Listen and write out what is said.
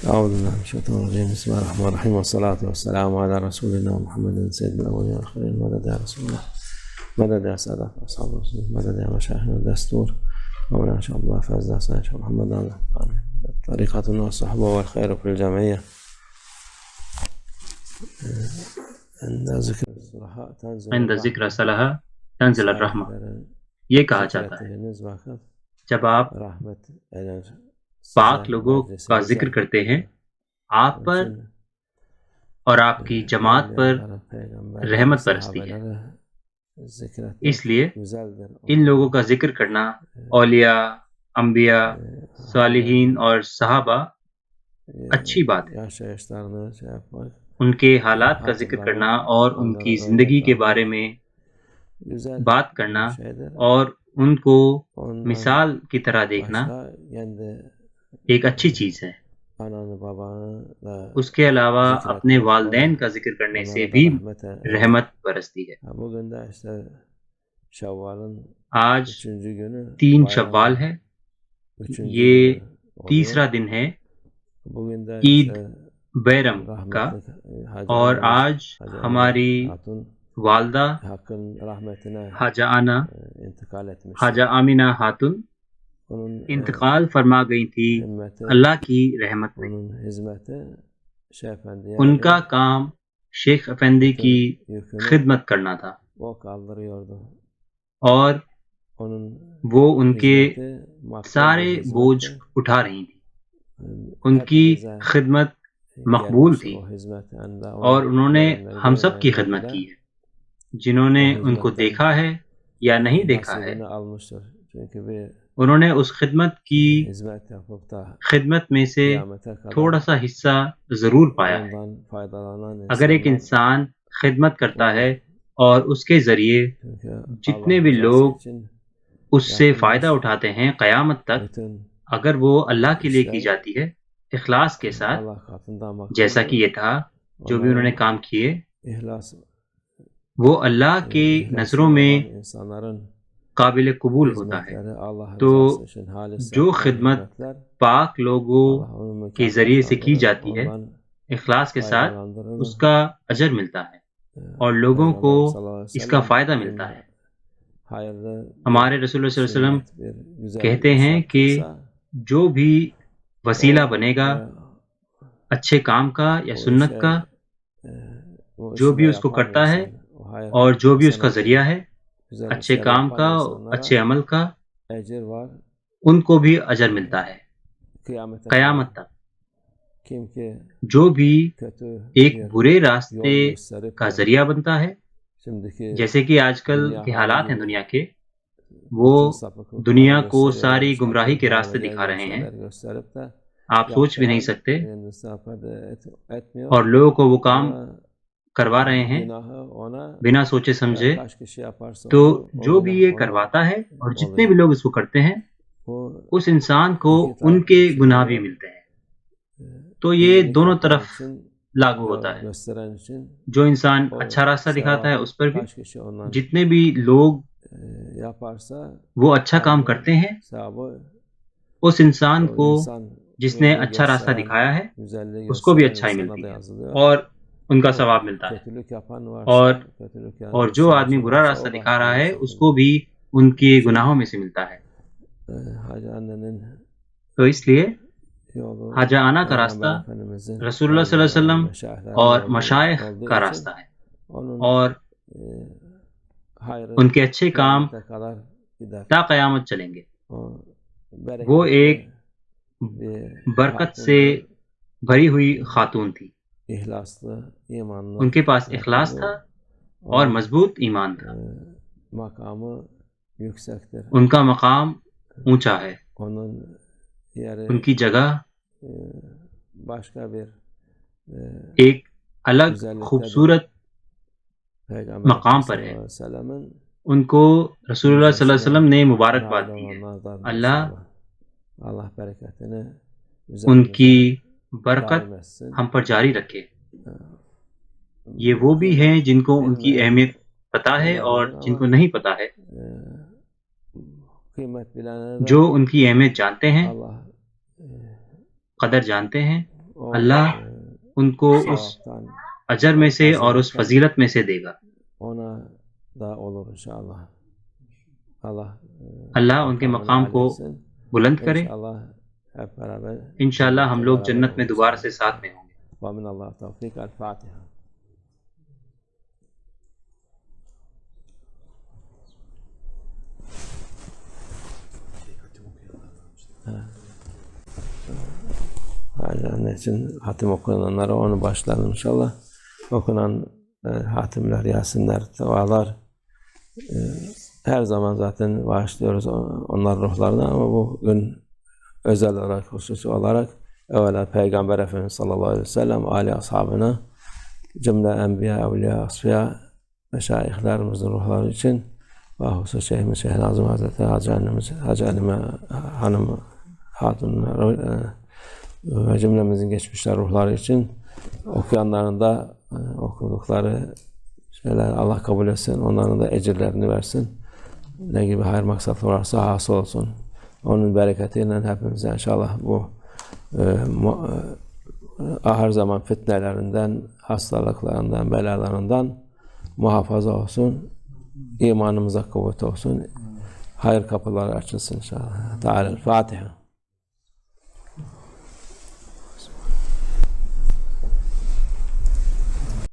أعوذ بالله من الشيطان الرجيم. بسم الله الرحمن الرحيم، والصلاة والسلام على رسولنا محمد سيد الأولين والآخرين. مدد يا رسول الله، مدد يا سادة أصحاب الرسول، مدد يا مشايخنا الدستور، ومن إن شاء الله فاز إن شاء محمد طريقة والصحبة والخير في الجمعية. عند ذکر صلاح تنزل الرحمہ، یہ کہا جاتا ہے جب آپ پاک لوگوں کا ذکر کرتے ہیں آپ پر اور آپ کی جماعت پر رحمت برستی ہے. اس لیے ان لوگوں کا ذکر کرنا اولیاء، انبیاء، صالحین اور صحابہ اچھی بات ہے. ان کے حالات کا ذکر کرنا اور ان کی زندگی کے بارے میں بات کرنا اور ان کو مثال کی طرح دیکھنا ایک اچھی چیز ہے. اس کے علاوہ اپنے والدین کا ذکر کرنے سے بھی رحمت برستی ہے. آج 3 شوال ہے، یہ تیسرا دن ہے عید بیرم کا، اور آج ہماری والدہ حاجہ آمینہ خاتون انتقال فرما گئی تھی اللہ کی رحمت میں. ان کا کام شیخ افندی کی خدمت کرنا تھا اور وہ ان کے سارے بوجھ اٹھا رہی تھی. ان کی خدمت مقبول تھی اور انہوں نے ہم سب کی خدمت کی ہے. جنہوں نے ان کو دیکھا ہے یا نہیں دیکھا ہے، انہوں نے اس خدمت میں سے تھوڑا سا حصہ ضرور پایا ہے. اگر ایک انسان خدمت کرتا ہے اور اس کے ذریعے جتنے بھی لوگ اس سے فائدہ اٹھاتے ہیں قیامت تک، اگر وہ اللہ کے لیے کی جاتی ہے اخلاص کے ساتھ، جیسا کہ یہ تھا جو بھی انہوں نے کام کیے، وہ اللہ کے نظروں میں قابل قبول ہوتا ہے. تو جو خدمت پاک لوگوں کے ذریعے سے کی جاتی ہے اخلاص کے ساتھ، اس کا اجر ملتا ہے اور لوگوں کو اس کا فائدہ ملتا ہے. ہمارے رسول اللہ صلی اللہ علیہ وسلم کہتے ہیں کہ جو بھی وسیلہ بنے گا اچھے کام کا یا سنت کا، جو بھی اس کو کرتا ہے اور جو بھی اس کا ذریعہ ہے اچھے کام کا، اچھے عمل کا، ان کو بھی اجر ملتا ہے قیامت تک. جو بھی ایک برے راستے کا ذریعہ بنتا ہے، جیسے کہ آج کل کے حالات ہیں دنیا کے، وہ دنیا کو ساری گمراہی کے راستے دکھا رہے ہیں، آپ سوچ بھی نہیں سکتے، اور لوگوں کو وہ کام کروا رہے ہیں بنا سوچے سمجھے. تو جو بھی یہ کرواتا ہے اور جتنے بھی لوگ اس کو کرتے ہیں، اس انسان کو ان کے گناہ بھی ملتے ہیں. تو یہ دونوں طرف لاگو ہوتا ہے. جو انسان اچھا راستہ دکھاتا ہے اس پر بھی، جتنے بھی لوگ وہ اچھا کام کرتے ہیں اس انسان کو جس نے اچھا راستہ دکھایا ہے اس کو بھی اچھائی ملتی ہے اور ان کا ثواب ملتا ہے. اور جو آدمی برا راستہ دکھا رہا ہے اس کو بھی ان کے گناہوں میں سے ملتا ہے. تو اس لیے حاجہ آنا کا راستہ رسول اللہ صلی اللہ علیہ وسلم اور مشائخ کا راستہ ہے، اور ان کے اچھے کام تا قیامت چلیں گے. وہ ایک برکت سے بھری ہوئی خاتون تھی، ان کے پاس اخلاص تھا اور مضبوط ایمان تھا. ان کا مقام اونچا ہے، ان کی جگہ ایک الگ خوبصورت مقام پر ہے. ان کو رسول اللہ صلی اللہ علیہ وسلم نے مبارکباد دی ہے. اللہ ان کی برکت ہم پر جاری رکھے. یہ وہ بھی ہیں جن کو ان کی اہمیت پتہ ہے اور جن کو نہیں پتہ ہے. جو ان کی اہمیت جانتے ہیں، قدر جانتے ہیں، اللہ ان کو اس اجر میں سے اور اس فضیلت میں سے دے گا. ona da olur inşallah. Allah اللہ ان کے مقام کو بلند کرے. inşallah hep beraber انشاءاللہ ہم لوگ جنت میں دوبارہ سے ساتھ میں ہوں گے. ومن Allah tevfik. El-Fatiha. Aileler için hatim okunanlara onu başlayalım inşallah. Okunan hatimler, yasinler, dualar her zaman zaten bağışlıyoruz onların ruhlarına ama bugün özel olarak, hususi olarak evvela Peygamber Efendimiz sallallahu aleyhi ve sellem, âli ashabına, cümle enbiya, evliya, asfiya, meşayihlerimizin ruhları için ve hususi Şeyhimiz Şeyh Nazım Hazretleri, Hacı Halime Hanım Hatunlar ve cümlemizin geçmişler ruhları için okuyanların da okudukları şeyler Allah kabul etsin, onların da ecirlerini versin. Ne gibi hayır maksatı varsa hasıl olsun. Onun bereketiyle hepimize inşallah bu ahir zaman fitnelerinden, hastalıklarından, belalarından muhafaza olsun. İmanımıza kuvvet olsun. Hayır kapıları açılsın inşallah. Teala Fatiha.